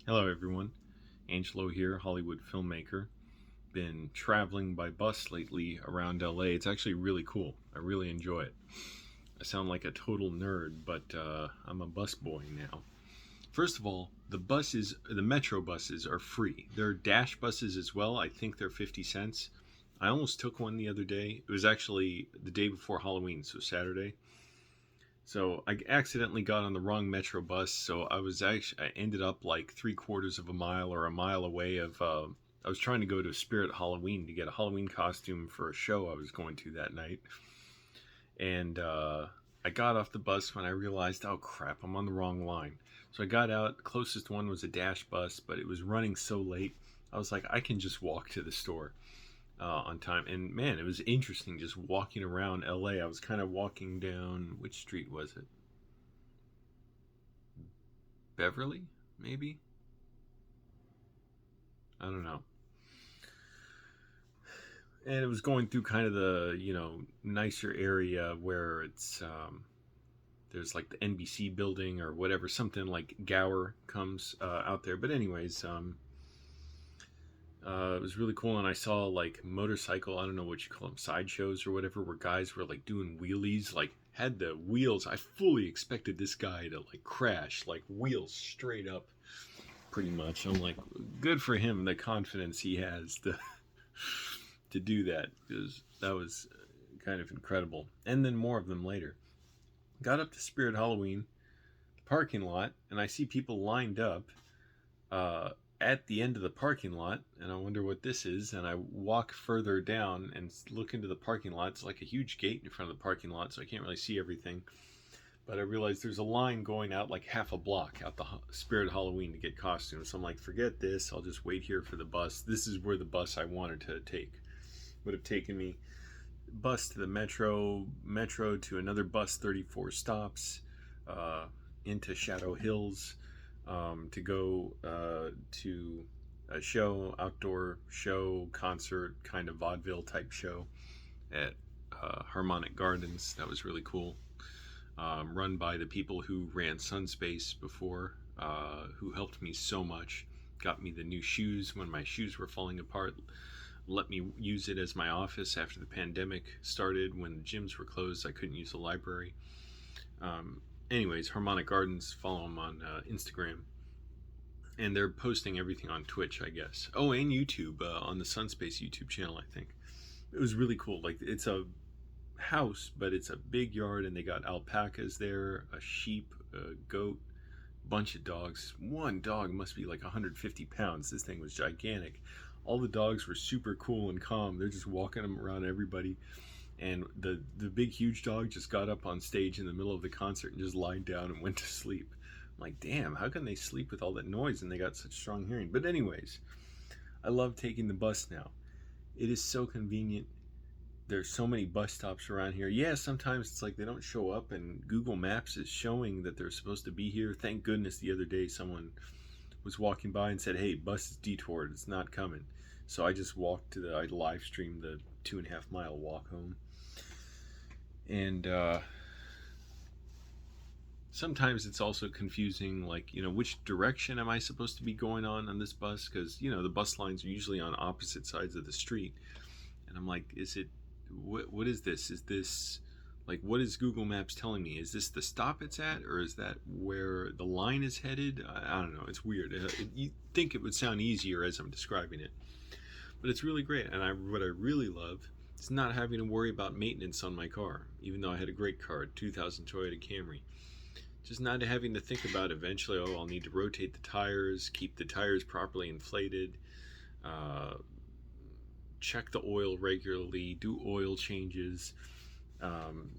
Hello, everyone. Angelo here, Hollywood filmmaker. Been traveling by bus lately around LA. It's actually really cool. I really enjoy it. I sound like a total nerd, but I'm a bus boy now. First of all, the metro buses are free. There are dash buses as well. I think they're 50 cents. I almost took one the other day. It was actually the day before Halloween, so Saturday. So I accidentally got on the wrong metro bus. So I ended up like 3/4 of a mile or a mile away of. I was trying to go to Spirit Halloween to get a Halloween costume for a show I was going to that night, and I got off the bus when I realized, oh crap, I'm on the wrong line. So I got out. The closest one was a dash bus, but it was running so late. I was like, I can just walk to the store on time. And man, it was interesting just walking around LA. I was kind of walking down, which street was it? Beverly, maybe? I don't know. And it was going through kind of the, nicer area where there's like the NBC building or whatever, something like Gower comes out there. But, anyways, it was really cool. And I saw like motorcycle, I don't know what you call them, sideshows or whatever, where guys were like doing wheelies, like had the wheels. I fully expected this guy to like crash, like wheels straight up, pretty much. I'm like, good for him, the confidence he has to do that, because that was kind of incredible. And then more of them later. Got up to Spirit Halloween parking lot, and I see people lined up uh, at the end of the parking lot, and I wonder what this is. And I walk further down and look into the parking lot. It's like a huge gate in front of the parking lot, so I can't really see everything. But I realized there's a line going out like half a block out the Spirit Halloween to get costumes. So I'm like, forget this. I'll just wait here for the bus. This is where the bus I wanted to take would have taken me. Bus to the metro to another bus, 34 stops, uh, into Shadow Hills, to go to a show, outdoor show, concert, kind of vaudeville type show at Harmonic Gardens. That was really cool. Run by the people who ran Sunspace before, who helped me so much. Got me the new shoes when my shoes were falling apart. Let me use it as my office after the pandemic started. When the gyms were closed, I couldn't use the library. Anyways, Harmonic Gardens, follow them on Instagram. And they're posting everything on Twitch, I guess. Oh, and YouTube, on the Sunspace YouTube channel, I think. It was really cool. Like, it's a house, but it's a big yard, and they got alpacas there, a sheep, a goat, bunch of dogs. One dog must be like 150 pounds. This thing was gigantic. All the dogs were super cool and calm. They're just walking them around everybody. And the big huge dog just got up on stage in the middle of the concert and just lied down and went to sleep. I'm like, damn, how can they sleep with all that noise and they got such strong hearing? But anyways, I love taking the bus now. It is so convenient. There's so many bus stops around here. Yeah, sometimes it's like they don't show up and Google Maps is showing that they're supposed to be here. Thank goodness the other day someone was walking by and said, hey, bus is detoured, it's not coming. So I just walked I live streamed the 2.5 mile walk home. And sometimes it's also confusing, like, which direction am I supposed to be going on this bus? Because, the bus lines are usually on opposite sides of the street. And I'm like, what is this? Is this, like, what is Google Maps telling me? Is this the stop it's at, or is that where the line is headed? I don't know. It's weird. You think it would sound easier as I'm describing it, but it's really great. And what I really love is not having to worry about maintenance on my car, even though I had a great car, 2000 Toyota Camry. Just not having to think about eventually, oh, I'll need to rotate the tires, keep the tires properly inflated, uh, check the oil regularly, do oil changes, um,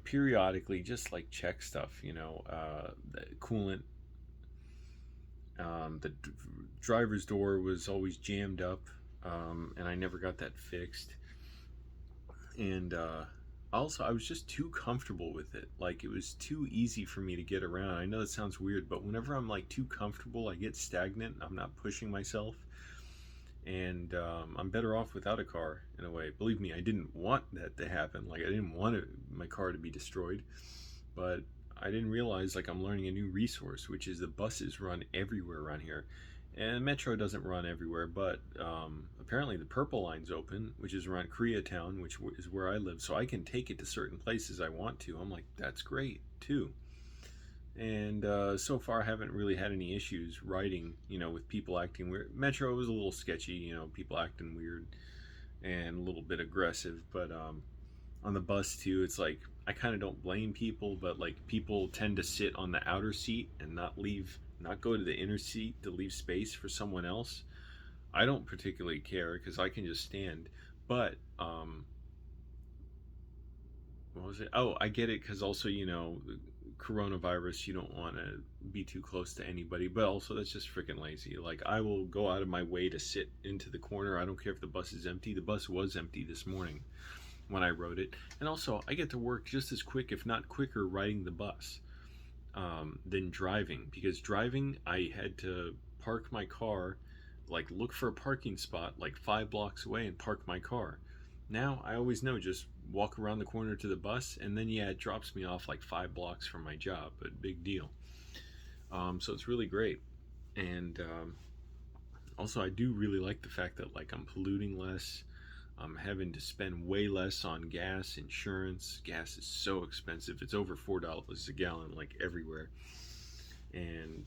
periodically, just like check stuff, the coolant. The driver's door was always jammed up, and I never got that fixed. And also, I was just too comfortable with it. Like, it was too easy for me to get around. I know that sounds weird, but whenever I'm like too comfortable, I get stagnant. I'm not pushing myself. And I'm better off without a car in a way. Believe me, I didn't want that to happen. Like, I didn't want my car to be destroyed, but I didn't realize, like, I'm learning a new resource, which is the buses run everywhere around here. And Metro doesn't run everywhere, but apparently the Purple Line's open, which is around Koreatown, which is where I live, so I can take it to certain places I want to. I'm like, that's great, too. And so far, I haven't really had any issues riding, with people acting weird. Metro was a little sketchy, people acting weird and a little bit aggressive, but on the bus too, it's like I kind of don't blame people, but like people tend to sit on the outer seat and not go to the inner seat to leave space for someone else. I don't particularly care because I can just stand, but what was it? Oh, I get it because also coronavirus, you don't want to be too close to anybody, but also that's just freaking lazy. Like, I will go out of my way to sit into the corner. I don't care if the bus is empty. The bus was empty this morning when I rode it. And also, I get to work just as quick, if not quicker, riding the bus than driving. Because driving, I had to park my car, like look for a parking spot like 5 blocks away and park my car. Now, I always know, just walk around the corner to the bus, and then, yeah, it drops me off like 5 blocks from my job, but big deal. So it's really great. And also, I do really like the fact that, like, I'm polluting less. I'm having to spend way less on gas, insurance. Gas is so expensive. It's over $4 a gallon, like, everywhere. And,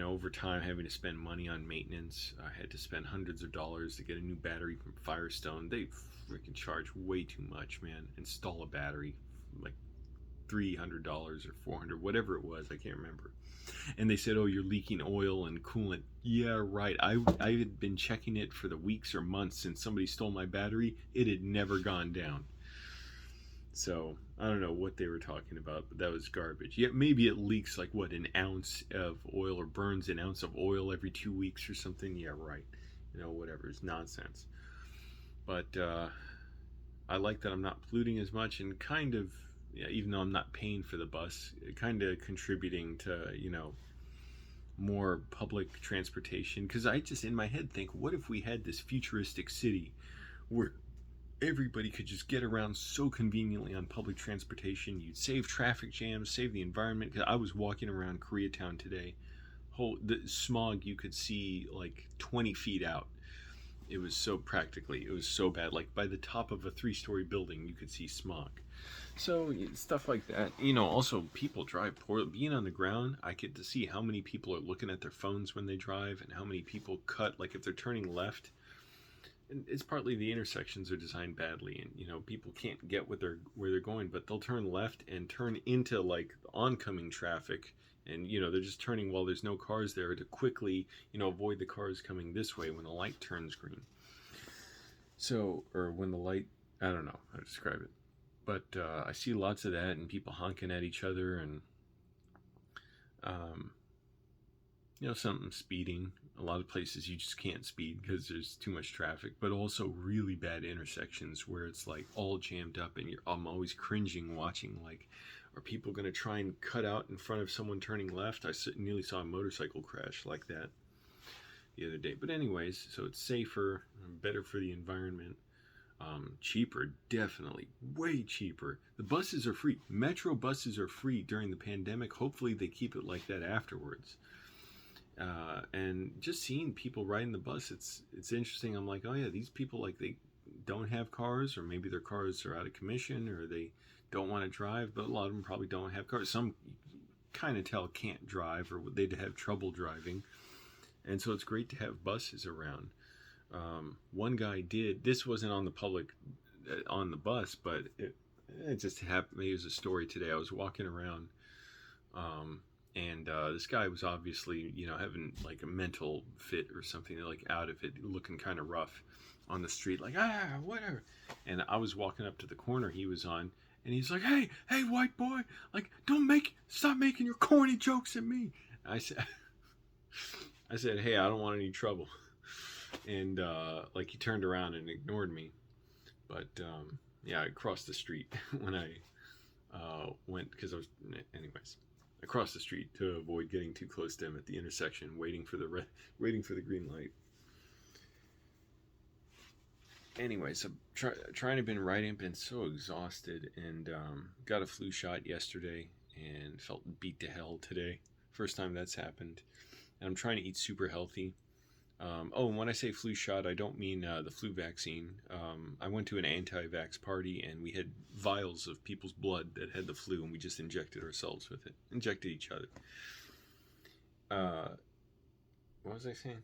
over time, having to spend money on maintenance. I had to spend hundreds of dollars to get a new battery from Firestone. They freaking charge way too much, man. Install a battery, like $300 or $400, whatever it was. I can't remember. And they said, oh, you're leaking oil and coolant. Yeah, right. I had been checking it for the weeks or months since somebody stole my battery. It had never gone down. So I don't know what they were talking about, but that was garbage. Yeah, maybe it leaks like what, an ounce of oil, or burns an ounce of oil every 2 weeks or something. Yeah, right. Whatever. It's nonsense. But I like that I'm not polluting as much, and kind of, yeah, even though I'm not paying for the bus, kind of contributing to, more public transportation. Because I just, in my head, think, what if we had this futuristic city where everybody could just get around so conveniently on public transportation? You'd save traffic jams, save the environment. Because I was walking around Koreatown today, the smog you could see like 20 feet out. It was so bad. Like, by the top of a 3-story building, you could see smog. So stuff like that. Also, people drive poorly. Being on the ground, I get to see how many people are looking at their phones when they drive, and how many people cut, like if they're turning left. And it's partly the intersections are designed badly, and people can't get where they're going, but they'll turn left and turn into like oncoming traffic, and they're just turning while there's no cars there to quickly avoid the cars coming this way when the light turns green. So, or when the light, I don't know how to describe it, but I see lots of that, and people honking at each other, and something speeding. A lot of places you just can't speed because there's too much traffic, but also really bad intersections where it's like all jammed up, and I'm always cringing watching, like, are people going to try and cut out in front of someone turning left? I nearly saw a motorcycle crash like that the other day. But anyways, so it's safer, better for the environment, cheaper, definitely, way cheaper. The buses are free. Metro buses are free during the pandemic. Hopefully they keep it like that afterwards. And just seeing people riding the bus, it's interesting. I'm like, oh yeah, these people, like, they don't have cars, or maybe their cars are out of commission, or they don't want to drive, but a lot of them probably don't have cars. Some kind of tell can't drive, or they'd have trouble driving. And so it's great to have buses around. One guy did, this wasn't on the public, on the bus, but it just happened. Maybe it was a story today. I was walking around, and this guy was obviously, having like a mental fit or something, like out of it, looking kind of rough on the street, like, whatever. And I was walking up to the corner he was on, and he's like, hey, white boy, like, stop making your corny jokes at me. I said, hey, I don't want any trouble. And like, he turned around and ignored me. But yeah, I crossed the street when I went, because anyways, I crossed the street to avoid getting too close to him at the intersection, waiting for the green light. Anyways, I'm trying to been writing, been so exhausted, and got a flu shot yesterday, and felt beat to hell today. First time that's happened. And I'm trying to eat super healthy. And when I say flu shot, I don't mean the flu vaccine. I went to an anti-vax party, and we had vials of people's blood that had the flu, and we just injected ourselves with it. Injected each other. What was I saying?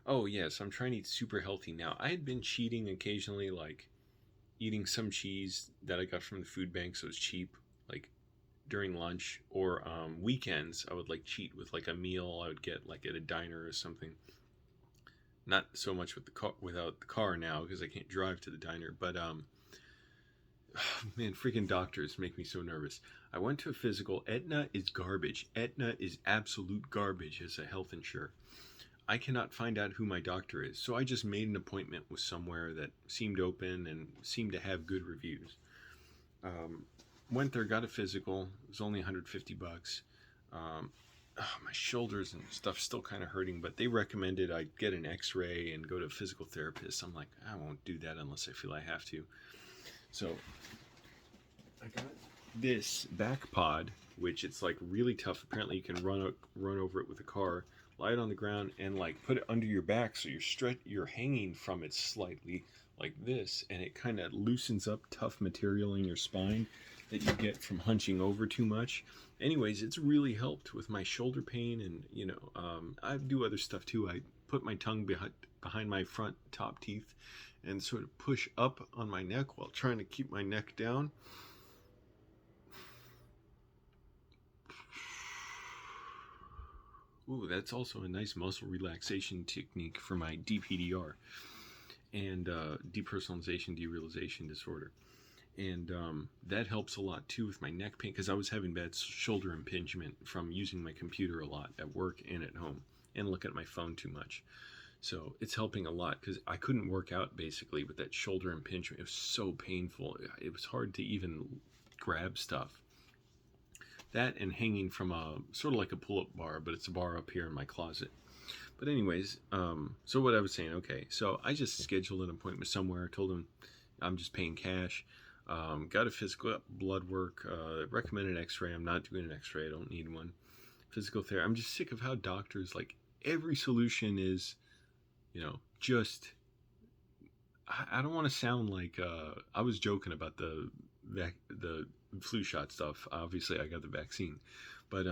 Oh, yes, I'm trying to eat super healthy now. I had been cheating occasionally, like eating some cheese that I got from the food bank, so it's cheap, like during lunch, or weekends I would like cheat with like a meal I would get like at a diner or something. Not so much with the car, without the car now, because I can't drive to the diner. But man, freaking doctors make me so nervous. I went to a physical. Aetna is garbage. Aetna is absolute garbage as a health insurer. I cannot find out who my doctor is, so I just made an appointment with somewhere that seemed open and seemed to have good reviews. Went there, got a physical. It was only $150. My shoulders and stuff still kind of hurting, but they recommended I get an x-ray and go to a physical therapist. I'm like, I won't do that unless I feel I have to. So I got this back pod, which it's like really tough. Apparently you can run over it with a car, lie it on the ground, and like put it under your back, so you're hanging from it slightly like this, and it kind of loosens up tough material in your spine that you get from hunching over too much. Anyways, it's really helped with my shoulder pain, and I do other stuff too. I put my tongue behind my front top teeth and sort of push up on my neck while trying to keep my neck down. Ooh, that's also a nice muscle relaxation technique for my DPDR and depersonalization derealization disorder. And that helps a lot too with my neck pain, because I was having bad shoulder impingement from using my computer a lot at work and at home, and look at my phone too much. So it's helping a lot, because I couldn't work out basically with that shoulder impingement. It was so painful. It was hard to even grab stuff. That and hanging from a sort of like a pull-up bar, but it's a bar up here in my closet. But anyways, so what I was saying, okay, so I just scheduled an appointment somewhere. Told them I'm just paying cash. Got a physical, blood work, recommended x-ray. I'm not doing an x-ray. I don't need one. Physical therapy. I'm just sick of how doctors, like, every solution is, just, I don't want to sound like, I was joking about the flu shot stuff. Obviously I got the vaccine, but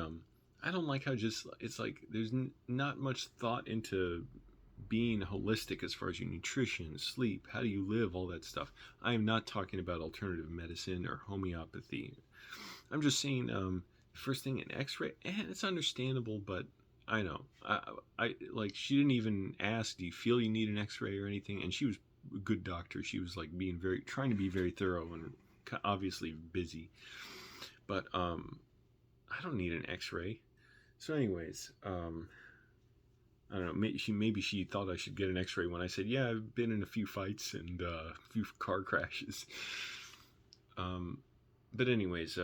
I don't like how just, it's like there's not much thought into being holistic as far as your nutrition, sleep, how do you live, all that stuff. I am not talking about alternative medicine or homeopathy. I'm just saying, first thing, an x-ray, and it's understandable, but I know, I like, she didn't even ask, do you feel you need an x-ray or anything? And she was a good doctor. She was like trying to be very thorough, and obviously busy, but I don't need an x-ray. So anyways, I don't know, maybe she thought I should get an x-ray when I said, yeah, I've been in a few fights and a few car crashes. But anyways,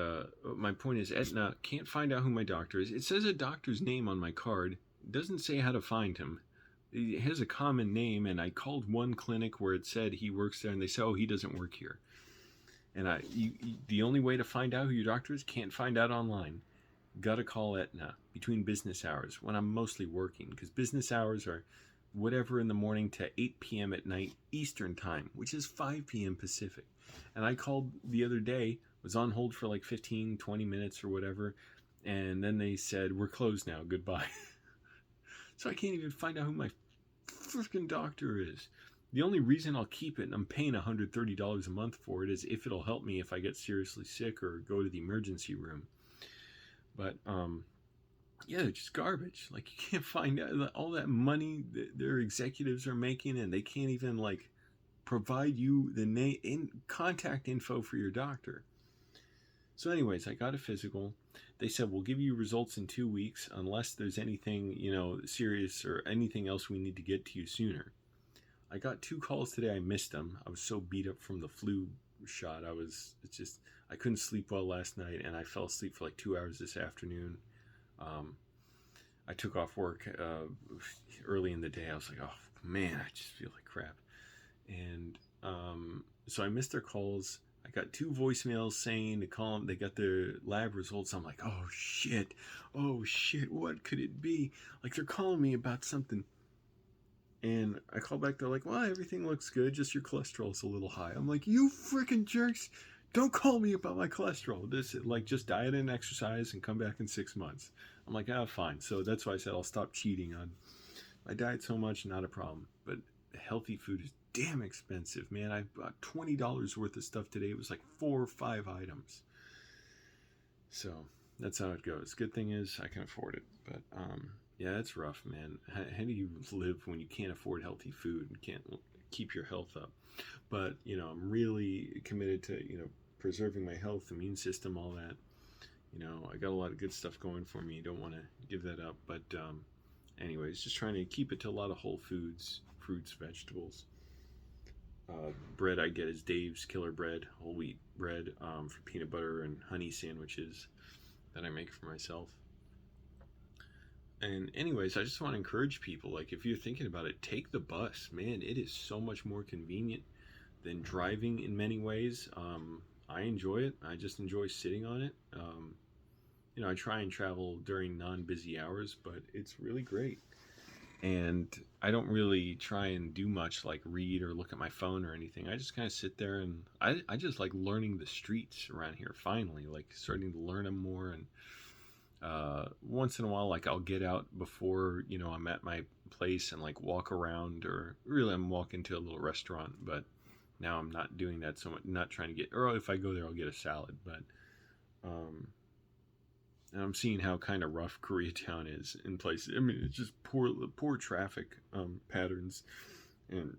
my point is, Aetna can't find out who my doctor is. It says a doctor's name on my card. It doesn't say how to find him. It has a common name, and I called one clinic where it said he works there, and they said, oh, he doesn't work here. And the only way to find out who your doctor is, can't find out online. Gotta call Aetna between business hours when I'm mostly working, because business hours are whatever in the morning to 8 p.m. at night Eastern time, which is 5 p.m. Pacific. And I called the other day, was on hold for like 15, 20 minutes or whatever, and then they said, we're closed now, goodbye. So I can't even find out who my freaking doctor is. The only reason I'll keep it, and I'm paying $130 a month for it, is if it'll help me if I get seriously sick or go to the emergency room. But yeah, they're just garbage. Like, you can't find out all that money their executives are making, and they can't even like provide you the contact info for your doctor. So anyways, I got a physical. They said, we'll give you results in 2 weeks unless there's anything, serious or anything else we need to get to you sooner. I got 2 calls today. I missed them. I was so beat up from the flu shot. I couldn't sleep well last night, and I fell asleep for like 2 hours this afternoon. I took off work early in the day. I was like, oh man, I just feel like crap. And so I missed their calls. I got 2 voicemails saying to call them. They got their lab results. I'm like, oh shit, what could it be? Like they're calling me about something. And I call back. They're like, well, everything looks good. Just your cholesterol's a little high. I'm like, you freaking jerks! Don't call me about my cholesterol. This like just diet and exercise and come back in 6 months. I'm like, fine. So that's why I said I'll stop cheating on my diet so much. Not a problem. But healthy food is damn expensive, man. I bought $20 worth of stuff today. It was like 4 or 5 items. So that's how it goes. Good thing is I can afford it. But yeah, it's rough, man. How do you live when you can't afford healthy food and can't keep your health up? But I'm really committed to preserving my health, immune system, all that. I got a lot of good stuff going for me. Don't want to give that up. But anyways, just trying to keep it to a lot of whole foods, fruits, vegetables. Bread I get is Dave's Killer Bread, whole wheat bread, for peanut butter and honey sandwiches that I make for myself. And anyways, I just want to encourage people, like if you're thinking about it, take the bus. Man, it is so much more convenient than driving in many ways. I enjoy it. I just enjoy sitting on it. I try and travel during non-busy hours, but it's really great. And I don't really try and do much like read or look at my phone or anything. I just kind of sit there and I just like learning the streets around here finally, like starting to learn them more. And once in a while, like I'll get out before I'm at my place and like walk around, or really I'm walking to a little restaurant, but now I'm not doing that so much. Not trying to get, or if I go there I'll get a salad. But and I'm seeing how kind of rough Koreatown is in places. I mean, it's just poor traffic patterns and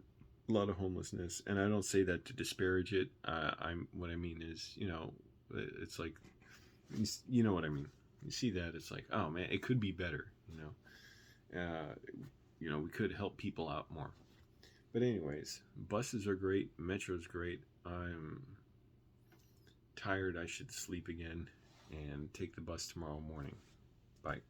a lot of homelessness. And I don't say that to disparage it. What I mean is, it's like, you know what I mean. You see that, it's like, oh man, it could be better. We could help people out more. But anyways, buses are great. Metro's great. I'm tired. I should sleep again and take the bus tomorrow morning. Bye.